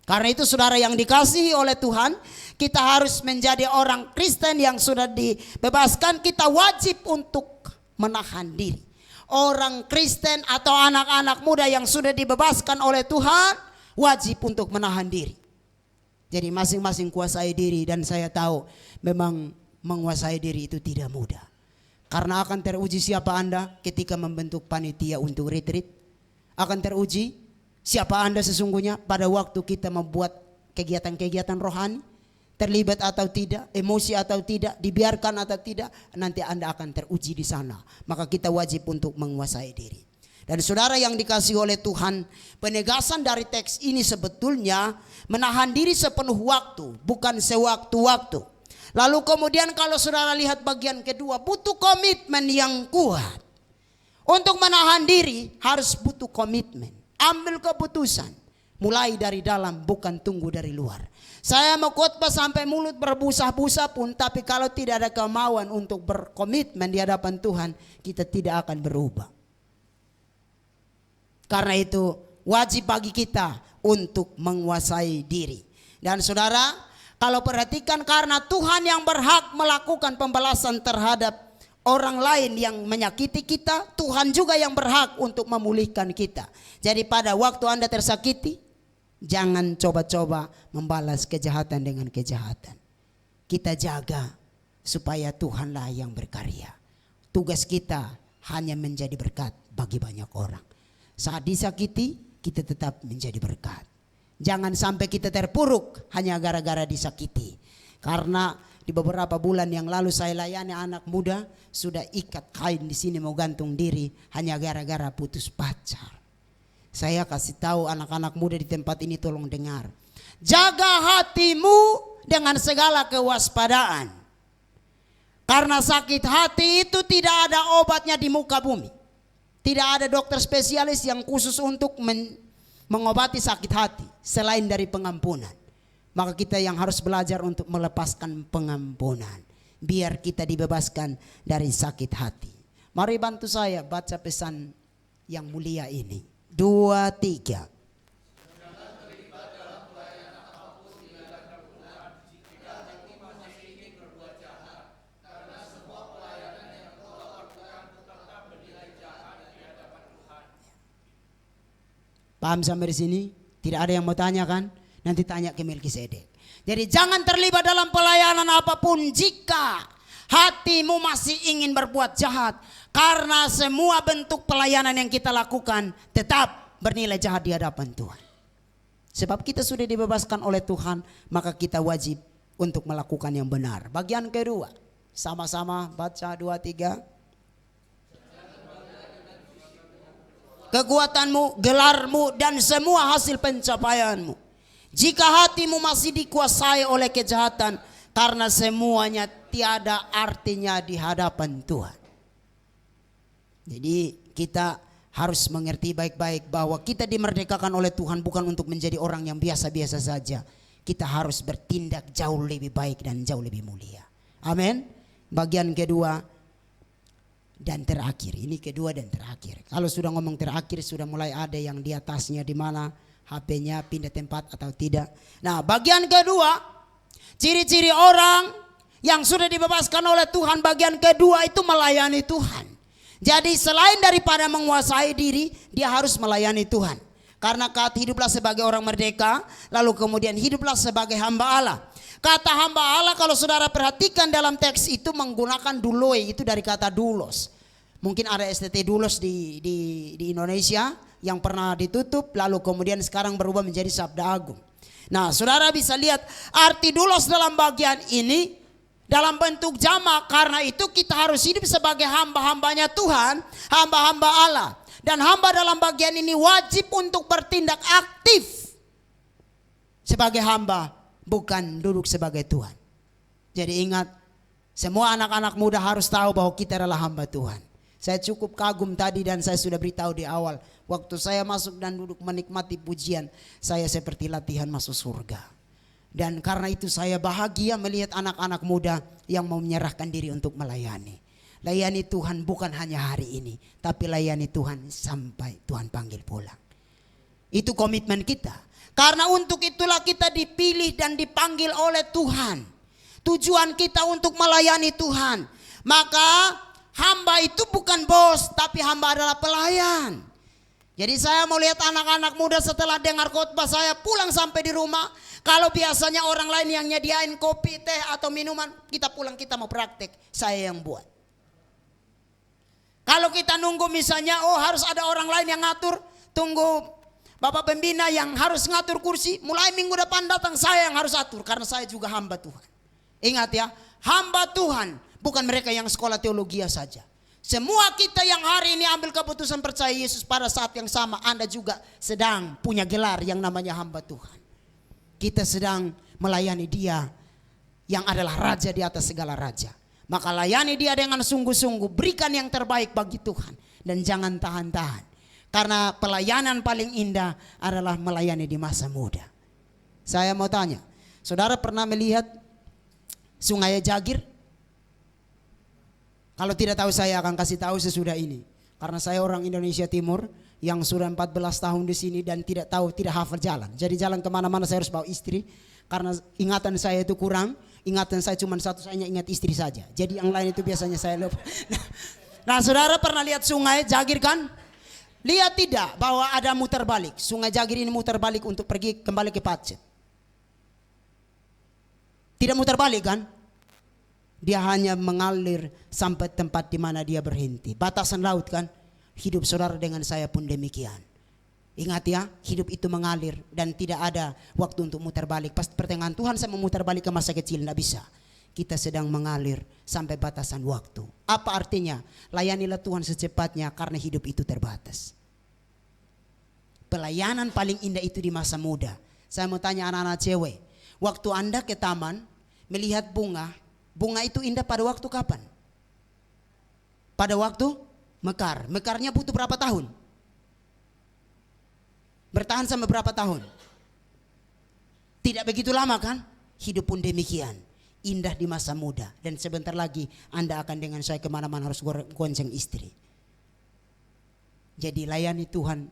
Karena itu saudara yang dikasihi oleh Tuhan, kita harus menjadi orang Kristen yang sudah dibebaskan. Kita wajib untuk menahan diri. Orang Kristen atau anak-anak muda yang sudah dibebaskan oleh Tuhan wajib untuk menahan diri. Jadi masing-masing kuasai diri. Dan saya tahu memang menguasai diri itu tidak mudah. Karena akan teruji siapa Anda ketika membentuk panitia untuk retreat. Akan teruji siapa Anda sesungguhnya pada waktu kita membuat kegiatan-kegiatan rohani. Terlibat atau tidak, emosi atau tidak, dibiarkan atau tidak, nanti Anda akan teruji di sana. Maka kita wajib untuk menguasai diri. Dan saudara yang dikasihi oleh Tuhan, penegasan dari teks ini sebetulnya menahan diri sepenuh waktu, bukan sewaktu-waktu. Lalu kemudian kalau saudara lihat bagian kedua, butuh komitmen yang kuat. Untuk menahan diri harus butuh komitmen. Ambil keputusan, mulai dari dalam, bukan tunggu dari luar. Saya mau khotbah sampai mulut berbusa-busa pun, tapi kalau tidak ada kemauan untuk berkomitmen di hadapan Tuhan, kita tidak akan berubah. Karena itu wajib bagi kita untuk menguasai diri. Dan saudara, kalau perhatikan, karena Tuhan yang berhak melakukan pembalasan terhadap orang lain yang menyakiti kita, Tuhan juga yang berhak untuk memulihkan kita. Jadi pada waktu Anda tersakiti, jangan coba-coba membalas kejahatan dengan kejahatan. Kita jaga supaya Tuhanlah yang berkarya. Tugas kita hanya menjadi berkat bagi banyak orang. Saat disakiti, kita tetap menjadi berkat. Jangan sampai kita terpuruk hanya gara-gara disakiti. Karena di beberapa bulan yang lalu saya layani anak muda, sudah ikat kain di sini mau gantung diri hanya gara-gara putus pacar. Saya kasih tahu anak-anak muda di tempat ini, tolong dengar. Jaga hatimu dengan segala kewaspadaan. Karena sakit hati itu tidak ada obatnya di muka bumi. Tidak ada dokter spesialis yang khusus untuk mengobati sakit hati selain dari pengampunan. Maka kita yang harus belajar untuk melepaskan pengampunan. Biar kita dibebaskan dari sakit hati. Mari bantu saya baca pesan yang mulia ini. 2, 3. Paham sampai di sini? Tidak ada yang mau tanya kan? Nanti tanya ke Melkisedek. Jadi jangan terlibat dalam pelayanan apapun jika hatimu masih ingin berbuat jahat. Karena semua bentuk pelayanan yang kita lakukan tetap bernilai jahat di hadapan Tuhan. Sebab kita sudah dibebaskan oleh Tuhan, maka kita wajib untuk melakukan yang benar. Bagian kedua, sama-sama baca 2, 3. Kekuatanmu, gelarmu, dan semua hasil pencapaianmu. Jika hatimu masih dikuasai oleh kejahatan, karena semuanya tiada artinya di hadapan Tuhan. Jadi kita harus mengerti baik-baik bahwa kita dimerdekakan oleh Tuhan bukan untuk menjadi orang yang biasa-biasa saja. Kita harus bertindak jauh lebih baik dan jauh lebih mulia. Amin. Bagian kedua dan terakhir. Ini kedua dan terakhir. Kalau sudah ngomong terakhir, sudah mulai ada yang di atasnya, di mana HP-nya pindah tempat atau tidak. Nah, bagian kedua, ciri-ciri orang yang sudah dibebaskan oleh Tuhan, bagian kedua itu melayani Tuhan. Jadi selain daripada menguasai diri, dia harus melayani Tuhan. Karena kata hiduplah sebagai orang merdeka, lalu kemudian hiduplah sebagai hamba Allah. Kata hamba Allah kalau saudara perhatikan dalam teks itu menggunakan duloi, itu dari kata doulos. Mungkin ada STT doulos di Indonesia yang pernah ditutup, lalu kemudian sekarang berubah menjadi Sabda Agung. Nah, saudara bisa lihat arti doulos dalam bagian ini dalam bentuk jamak. Karena itu kita harus hidup sebagai hamba-hambanya Tuhan, hamba-hamba Allah. Dan hamba dalam bagian ini wajib untuk bertindak aktif sebagai hamba, bukan duduk sebagai Tuhan. Jadi ingat, semua anak-anak muda harus tahu bahwa kita adalah hamba Tuhan. Saya cukup kagum tadi dan saya sudah beritahu di awal. Waktu saya masuk dan duduk menikmati pujian, saya seperti latihan masuk surga. Dan karena itu saya bahagia melihat anak-anak muda yang mau menyerahkan diri untuk melayani. Layani Tuhan bukan hanya hari ini, tapi layani Tuhan sampai Tuhan panggil pulang. Itu komitmen kita. Karena untuk itulah kita dipilih dan dipanggil oleh Tuhan. Tujuan kita untuk melayani Tuhan. Maka hamba itu bukan bos, tapi hamba adalah pelayan. Jadi saya mau lihat anak-anak muda setelah dengar khotbah saya pulang sampai di rumah. Kalau biasanya orang lain yang nyediain kopi, teh atau minuman, kita pulang kita mau praktek, saya yang buat. Kalau kita nunggu misalnya, oh harus ada orang lain yang ngatur, tunggu Bapak Pembina yang harus ngatur kursi, mulai minggu depan datang saya yang harus atur karena saya juga hamba Tuhan. Ingat ya, hamba Tuhan bukan mereka yang sekolah teologi saja. Semua kita yang hari ini ambil keputusan percaya Yesus pada saat yang sama, Anda juga sedang punya gelar yang namanya hamba Tuhan. Kita sedang melayani Dia yang adalah raja di atas segala raja. Maka layani Dia dengan sungguh-sungguh, berikan yang terbaik bagi Tuhan dan jangan tahan-tahan. Karena pelayanan paling indah adalah melayani di masa muda. Saya mau tanya, saudara pernah melihat Sungai Jagir? Kalau tidak tahu saya akan kasih tahu sesudah ini. Karena saya orang Indonesia Timur yang sudah 14 tahun di sini dan tidak tahu, tidak hafal jalan. Jadi jalan kemana-mana saya harus bawa istri. Karena ingatan saya itu kurang, ingatan saya cuma satu, saya ingat istri saja. Jadi yang lain itu biasanya saya lupa. Nah, saudara pernah lihat Sungai Jagir kan? Lihat tidak bahwa ada muter balik. Sungai Jagir ini muter balik untuk pergi kembali ke Pacet. Tidak muter balik kan? Dia hanya mengalir sampai tempat di mana dia berhenti. Batasan laut kan? Hidup saudara dengan saya pun demikian. Ingat ya, hidup itu mengalir dan tidak ada waktu untuk muter balik. Pas pertengahan Tuhan saya memutar balik ke masa kecil, tidak bisa. Kita sedang mengalir sampai batasan waktu. Apa artinya? Layanilah Tuhan secepatnya karena hidup itu terbatas. Pelayanan paling indah itu di masa muda. Saya mau tanya anak-anak cewek. Waktu Anda ke taman melihat bunga, bunga itu indah pada waktu kapan? Pada waktu mekar. Mekarnya butuh berapa tahun? Bertahan sampai berapa tahun? Tidak begitu lama kan? Hidup pun demikian. Indah di masa muda. Dan sebentar lagi Anda akan dengan saya kemana-mana harus gonceng istri. Jadi layani Tuhan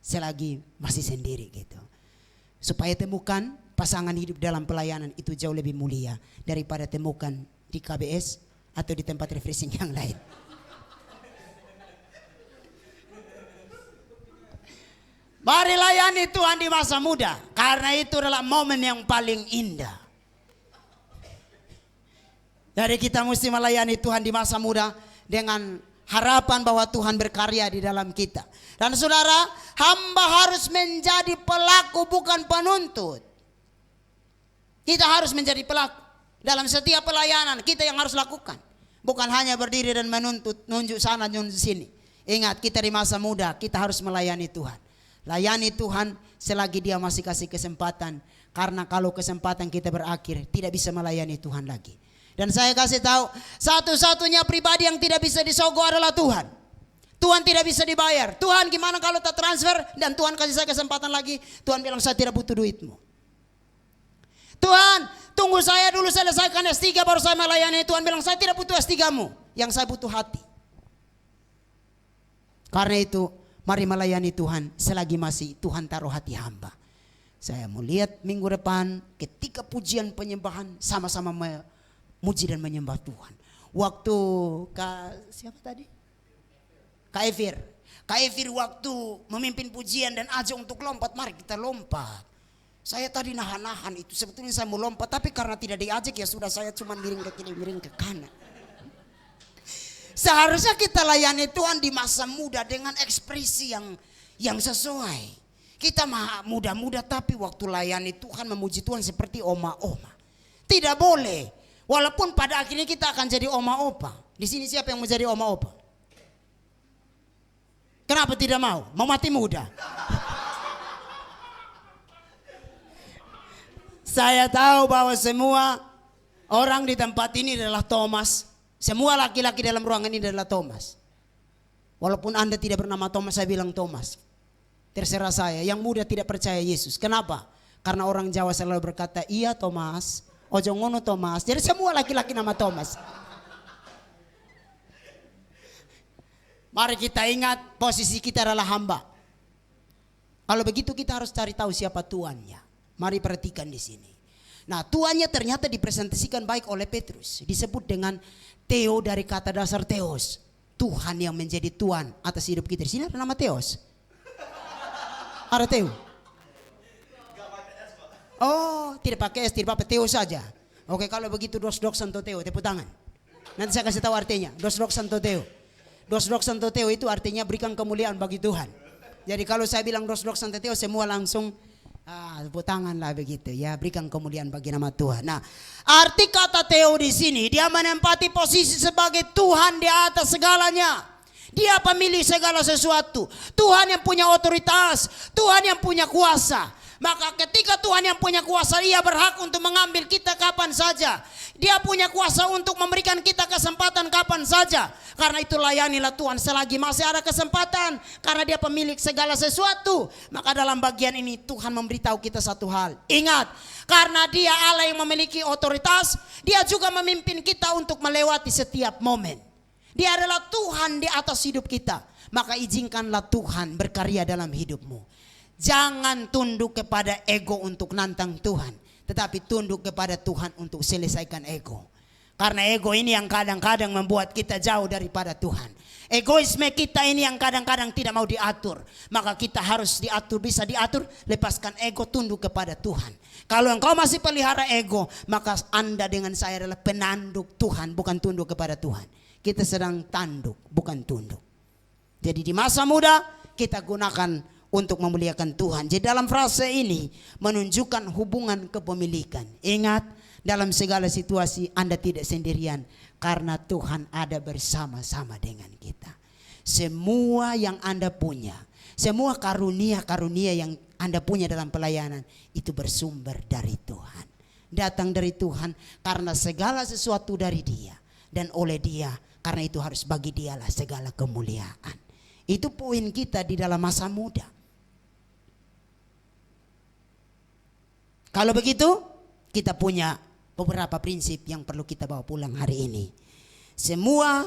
selagi masih sendiri gitu. Supaya temukan pasangan hidup dalam pelayanan itu jauh lebih mulia daripada temukan di KBS atau di tempat refreshing yang lain. Mari layani Tuhan di masa muda karena itu adalah momen yang paling indah. Jadi kita mesti melayani Tuhan di masa muda dengan harapan bahwa Tuhan berkarya di dalam kita. Dan saudara, hamba harus menjadi pelaku bukan penuntut. Kita harus menjadi pelaku dalam setiap pelayanan kita yang harus lakukan. Bukan hanya berdiri dan menuntut, nunjuk sana, nunjuk sini. Ingat, kita di masa muda, kita harus melayani Tuhan. Layani Tuhan selagi Dia masih kasih kesempatan. Karena kalau kesempatan kita berakhir, tidak bisa melayani Tuhan lagi. Dan saya kasih tahu, satu-satunya pribadi yang tidak bisa disogok adalah Tuhan. Tuhan tidak bisa dibayar. Tuhan gimana kalau tak transfer dan Tuhan kasih saya kesempatan lagi. Tuhan bilang saya tidak butuh duitmu. Tuhan tunggu saya dulu selesaikan S3 baru saya melayani. Tuhan bilang saya tidak butuh S3mu. Yang saya butuh hati. Karena itu mari melayani Tuhan selagi masih Tuhan taruh hati hamba. Saya mau lihat minggu depan ketika pujian penyembahan sama-sama memuji dan menyembah Tuhan. Waktu siapa tadi? Kak Evir waktu memimpin pujian dan ajak untuk lompat, mari kita lompat. Saya tadi nahan-nahan itu, sebetulnya saya mau lompat, tapi karena tidak diajak ya sudah, saya cuma miring ke kiri, miring ke kanan. Seharusnya kita layani Tuhan di masa muda dengan ekspresi yang sesuai. Kita muda-muda tapi waktu layani Tuhan, memuji Tuhan seperti oma-oma. Tidak boleh. Walaupun pada akhirnya kita akan jadi oma-opa. Di sini siapa yang mau jadi oma-opa? Kenapa tidak mau? Mau mati muda. Saya tahu bahwa semua orang di tempat ini adalah Thomas. Semua laki-laki dalam ruangan ini adalah Thomas. Walaupun Anda tidak bernama Thomas, saya bilang Thomas. Terserah saya, yang muda tidak percaya Yesus. Kenapa? Karena orang Jawa selalu berkata, iya Thomas, ojo ngono Thomas. Jadi semua laki-laki nama Thomas. Mari kita ingat posisi kita adalah hamba. Kalau begitu kita harus cari tahu siapa tuannya. Mari perhatikan di sini. Nah, tuannya ternyata dipresentasikan baik oleh Petrus. Disebut dengan Theo dari kata dasar Theos. Tuhan yang menjadi Tuhan atas hidup kita. Di sini ada nama Theos. Ada Theo. Oh, tidak pakai S, tidak pakai Theo saja. Oke, kalau begitu dos-dok Santo Theo, tepuk tangan. Nanti saya kasih tahu artinya. Dos-dok Santo Theo. Dos-dok Santo Theo itu artinya berikan kemuliaan bagi Tuhan. Jadi kalau saya bilang dos-dok Santo Theo, semua langsung tepuk tangan lah begitu ya, berikan kemuliaan bagi nama Tuhan. Nah, arti kata Theo di sini, dia menempati posisi sebagai Tuhan di atas segalanya. Dia pemilik segala sesuatu. Tuhan yang punya otoritas, Tuhan yang punya kuasa. Maka ketika Tuhan yang punya kuasa, Ia berhak untuk mengambil kita kapan saja. Dia punya kuasa untuk memberikan kita kesempatan kapan saja. Karena itu layanilah Tuhan selagi masih ada kesempatan. Karena Dia pemilik segala sesuatu. Maka dalam bagian ini Tuhan memberitahu kita satu hal. Ingat, karena Dia Allah yang memiliki otoritas, Dia juga memimpin kita untuk melewati setiap momen. Dia adalah Tuhan di atas hidup kita. Maka izinkanlah Tuhan berkarya dalam hidupmu. Jangan tunduk kepada ego untuk nantang Tuhan, tetapi tunduk kepada Tuhan untuk selesaikan ego. Karena ego ini yang kadang-kadang membuat kita jauh daripada Tuhan. Egoisme kita ini yang kadang-kadang tidak mau diatur. Maka kita harus diatur, bisa diatur. Lepaskan ego, tunduk kepada Tuhan. Kalau engkau masih pelihara ego, maka Anda dengan saya adalah penanduk Tuhan, bukan tunduk kepada Tuhan. Kita sedang tanduk, bukan tunduk. Jadi di masa muda kita gunakan untuk memuliakan Tuhan. Jadi dalam frase ini menunjukkan hubungan kepemilikan. Ingat, dalam segala situasi Anda tidak sendirian, karena Tuhan ada bersama-sama dengan kita. Semua yang Anda punya, semua karunia-karunia yang Anda punya dalam pelayanan, itu bersumber dari Tuhan. Datang dari Tuhan karena segala sesuatu dari Dia dan oleh Dia. Karena itu harus bagi Dialah segala kemuliaan. Itu poin kita di dalam masa muda. Kalau begitu, kita punya beberapa prinsip yang perlu kita bawa pulang hari ini. Semua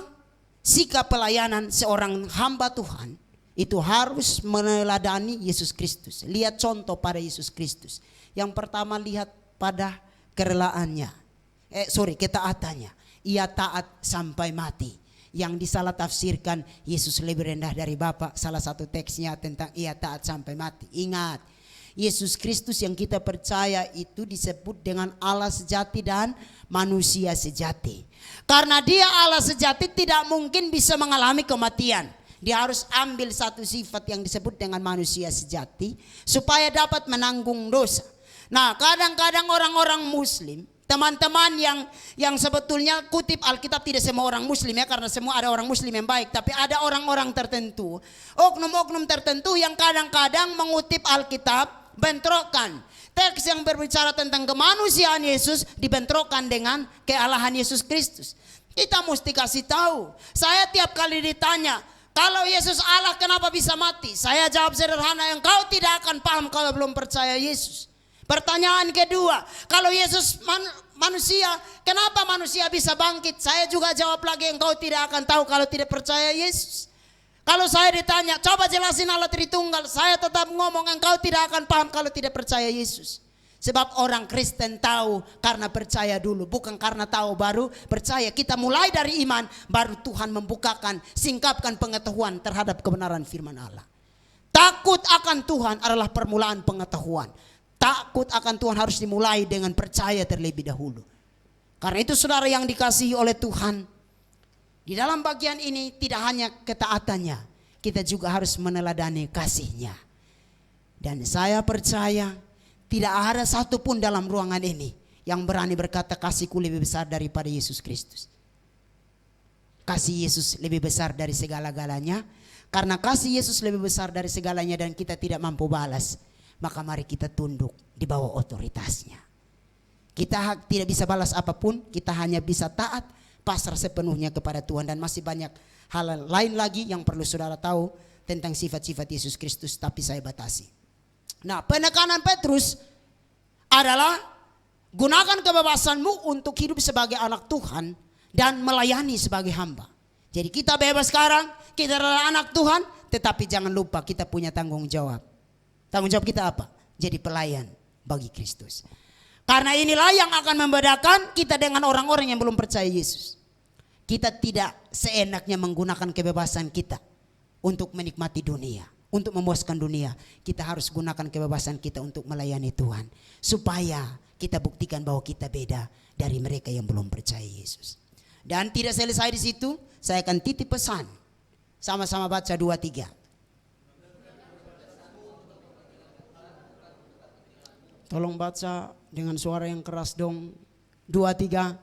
sikap pelayanan seorang hamba Tuhan itu harus meneladani Yesus Kristus. Lihat contoh pada Yesus Kristus. Yang pertama, lihat pada kerelaannya. Ketaatannya. Ia taat sampai mati. Yang disalah tafsirkan Yesus lebih rendah dari Bapa. Salah satu teksnya tentang ia taat sampai mati. Ingat, Yesus Kristus yang kita percaya itu disebut dengan Allah sejati dan manusia sejati. Karena Dia Allah sejati, tidak mungkin bisa mengalami kematian. Dia harus ambil satu sifat yang disebut dengan manusia sejati supaya dapat menanggung dosa. Nah, kadang-kadang orang-orang Muslim, teman-teman yang sebetulnya kutip Alkitab, tidak semua orang Muslim ya, karena semua ada orang Muslim yang baik, tapi ada orang-orang tertentu, oknum-oknum tertentu yang kadang-kadang mengutip Alkitab bentrokan. Teks yang berbicara tentang kemanusiaan Yesus dibentrokan dengan kealahan Yesus Kristus. Kita mesti kasih tahu. Saya tiap kali ditanya, kalau Yesus Allah kenapa bisa mati? Saya jawab sederhana, engkau tidak akan paham kalau belum percaya Yesus. Pertanyaan kedua, kalau Yesus manusia, kenapa manusia bisa bangkit? Saya juga jawab lagi, engkau tidak akan tahu kalau tidak percaya Yesus. Kalau saya ditanya, coba jelasin Allah Tritunggal, saya tetap ngomong, engkau tidak akan paham kalau tidak percaya Yesus. Sebab orang Kristen tahu karena percaya dulu, bukan karena tahu baru percaya. Kita mulai dari iman, baru Tuhan membukakan, singkapkan pengetahuan terhadap kebenaran firman Allah. Takut akan Tuhan adalah permulaan pengetahuan. Takut akan Tuhan harus dimulai dengan percaya terlebih dahulu. Karena itu saudara yang dikasihi oleh Tuhan, di dalam bagian ini tidak hanya ketaatannya, kita juga harus meneladani kasihnya. Dan saya percaya tidak ada satupun dalam ruangan ini yang berani berkata kasihku lebih besar daripada Yesus Kristus. Kasih Yesus lebih besar dari segala-galanya. Karena kasih Yesus lebih besar dari segalanya dan kita tidak mampu balas, maka mari kita tunduk di bawah otoritasnya. Kita tidak bisa balas apapun, kita hanya bisa taat, pasrah sepenuhnya kepada Tuhan. Dan masih banyak hal lain lagi yang perlu saudara tahu tentang sifat-sifat Yesus Kristus, tapi saya batasi. Nah, penekanan Petrus adalah gunakan kebebasanmu untuk hidup sebagai anak Tuhan dan melayani sebagai hamba. Jadi kita bebas sekarang, kita adalah anak Tuhan, tetapi jangan lupa kita punya tanggung jawab. Tanggung jawab kita apa? Jadi pelayan bagi Kristus. Karena inilah yang akan membedakan kita dengan orang-orang yang belum percaya Yesus. Kita tidak seenaknya menggunakan kebebasan kita untuk menikmati dunia, untuk memuaskan dunia. Kita harus gunakan kebebasan kita untuk melayani Tuhan, supaya kita buktikan bahwa kita beda dari mereka yang belum percaya Yesus. Dan tidak selesai di situ, saya akan titip pesan. Sama-sama baca 2-3. Tolong baca dengan suara yang keras dong. 2-3.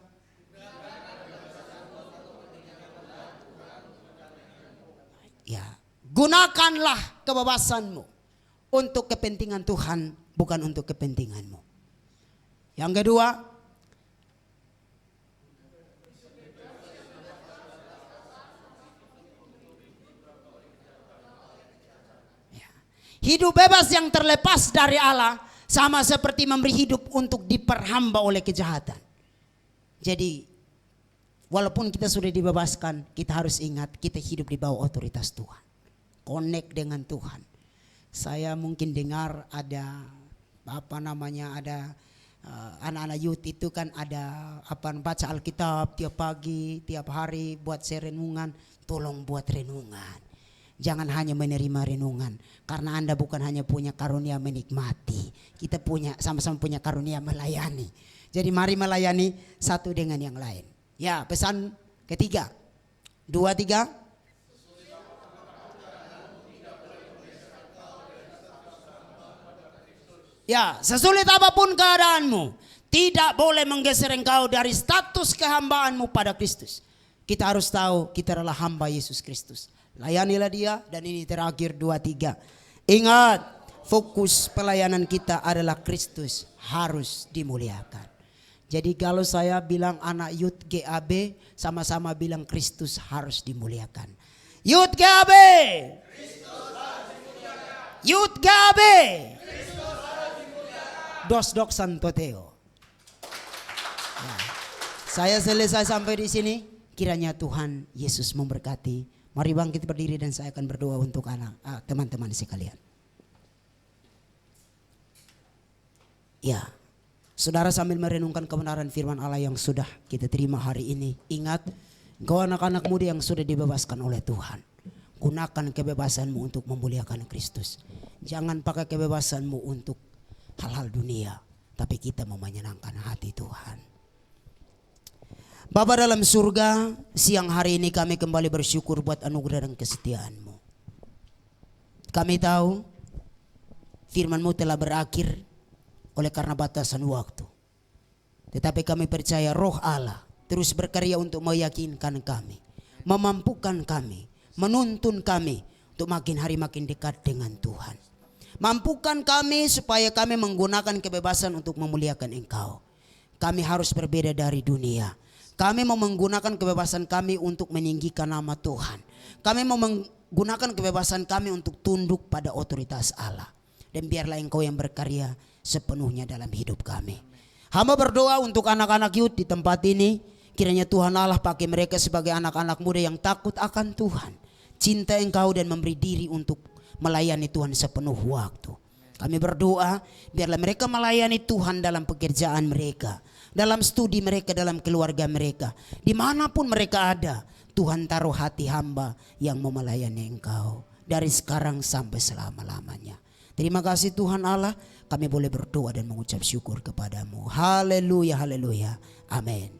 Ya, gunakanlah kebebasanmu untuk kepentingan Tuhan, bukan untuk kepentinganmu. Yang kedua, hidup bebas yang terlepas dari Allah sama seperti memberi hidup untuk diperhamba oleh kejahatan. Jadi walaupun kita sudah dibebaskan, kita harus ingat kita hidup di bawah otoritas Tuhan. Connect dengan Tuhan. Saya mungkin dengar ada ada anak-anak youth itu kan ada baca Alkitab tiap pagi, tiap hari buat renungan. Tolong buat renungan. Jangan hanya menerima renungan, karena Anda bukan hanya punya karunia menikmati, kita sama-sama punya karunia melayani. Jadi mari melayani satu dengan yang lain. Ya, pesan ketiga. 2-3. Ya, sesulit apapun keadaanmu, tidak boleh menggeser engkau dari status kehambaanmu pada Kristus. Kita harus tahu kita adalah hamba Yesus Kristus. Layanilah dia. Dan ini terakhir 2-3. Ingat, fokus pelayanan kita adalah Kristus harus dimuliakan. Jadi kalau saya bilang anak youth GAB, sama-sama bilang Kristus harus dimuliakan. Youth GAB, Kristus harus dimuliakan. Youth GAB, Kristus harus dimuliakan. Dos Santo Teo. Nah, saya selesai sampai di sini. Kiranya Tuhan Yesus memberkati. Mari bangkit berdiri dan saya akan berdoa untuk teman-teman sekalian. Ya, saudara sambil merenungkan kebenaran firman Allah yang sudah kita terima hari ini. Ingat, engkau anak-anak muda yang sudah dibebaskan oleh Tuhan. Gunakan kebebasanmu untuk memuliakan Kristus. Jangan pakai kebebasanmu untuk hal-hal dunia, tapi kita mau menyenangkan hati Tuhan. Bapa dalam surga, siang hari ini kami kembali bersyukur buat anugerah dan kesetiaan-Mu. Kami tahu firman-Mu telah berakhir oleh karena batasan waktu. Tetapi kami percaya Roh Allah terus berkarya untuk meyakinkan kami, memampukan kami, menuntun kami untuk makin hari makin dekat dengan Tuhan. Mampukan kami supaya kami menggunakan kebebasan untuk memuliakan Engkau. Kami harus berbeda dari dunia. Kami mau menggunakan kebebasan kami untuk meninggikan nama Tuhan. Kami mau menggunakan kebebasan kami untuk tunduk pada otoritas Allah. Dan biarlah Engkau yang berkarya sepenuhnya dalam hidup kami. Hamba berdoa untuk anak-anak youth di tempat ini. Kiranya Tuhan Allah pakai mereka sebagai anak-anak muda yang takut akan Tuhan. Cinta Engkau dan memberi diri untuk melayani Tuhan sepenuh waktu. Kami berdoa biarlah mereka melayani Tuhan dalam pekerjaan mereka, dalam studi mereka, dalam keluarga mereka, dimanapun mereka ada. Tuhan taruh hati hamba yang mau melayani Engkau dari sekarang sampai selama-lamanya. Terima kasih Tuhan Allah, kami boleh berdoa dan mengucap syukur kepadamu. Haleluya, haleluya, amin.